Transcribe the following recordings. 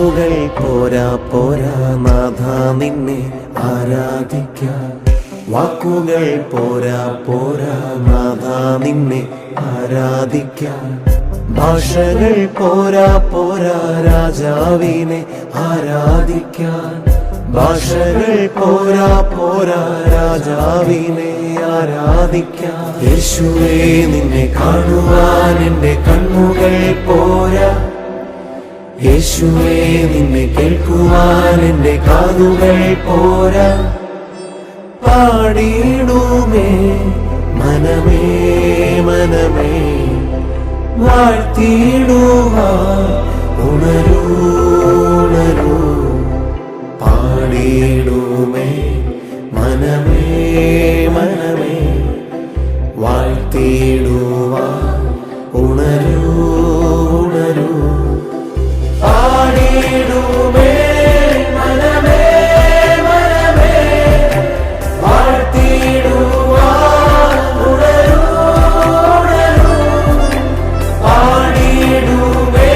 വാക്കുകൾ പോരാ പോരാ നാഥ നിന്നെ ആരാധിക്കാൻ. വാക്കുകൾ പോരാ പോരാ നാഥ നിന്നെ ആരാധിക്കാൻ. ഭാഷകൾ പോരാ പോരാ രാജാവിനെ ആരാധിക്കാൻ. ഭാഷകൾ പോരാ പോരാ രാജാവിനെ ആരാധിക്കാൻ. യേശുവേ നിന്നെ കാണുവാൻ എൻ്റെ കണ്ണുകൾ പോരാ. യേശുവേ നിന്നെ കേൾക്കുവാൻ എൻ്റെ കാതുകൾ പോരാ. പാടിയിടുമേ മനമേ മനമേ വാഴ്ത്തിയിടുവാൻ ഉണരൂ ഉണരൂ. പാടിയിടുമേ മനമേ മനമേ വാഴ്ത്തിയിടുവാൻ ഉണരൂ ഉണരൂ. പാടിയിടുമേ മനമേ മനമേ വാഴ്ത്തിയിടുവാൻ ഉണരൂ ഉണരൂ. പാടിയിടുമേ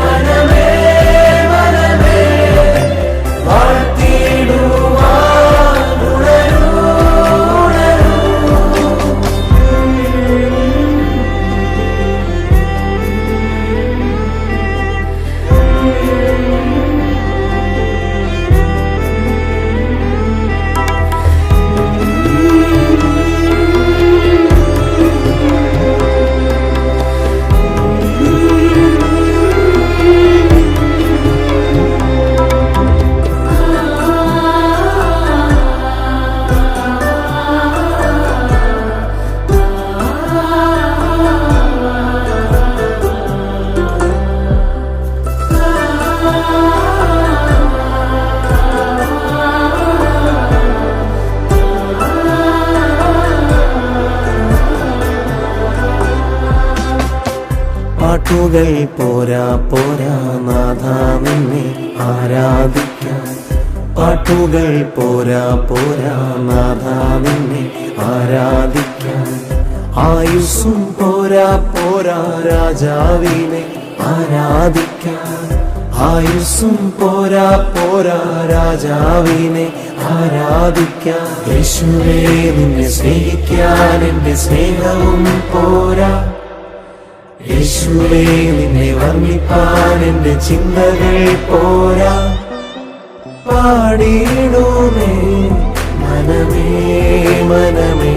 മനമേ മനമേ വാഴ്ത്തിയിടുവാൻ ഉണരൂ ഉണരൂ. പാട്ടുകൾ പോരാ പോരാ നാഥ നിന്നെ ആരാധിക്കാൻ. പാട്ടുകൾ പോരാ പോരാ നാഥ നിന്നെ ആരാധിക്കാൻ. ആയുസ്സും പോരാ പോരാ രാജാവിനെ ആരാധിക്കാൻ. ആയുസ്സും പോരാ പോരാ രാജാവിനെ ആരാധിക്കാൻ. യേശുവേ നിന്നെ സ്നേഹിക്കാൻ എൻ്റെ സ്നേഹവും പോരാ. യേശുവേ നിന്നെ വർണ്ണിപ്പാൻ എൻ്റെ ചിന്തകൾ പോരാ. പാടിയിടുമേ മനമേ മനമേ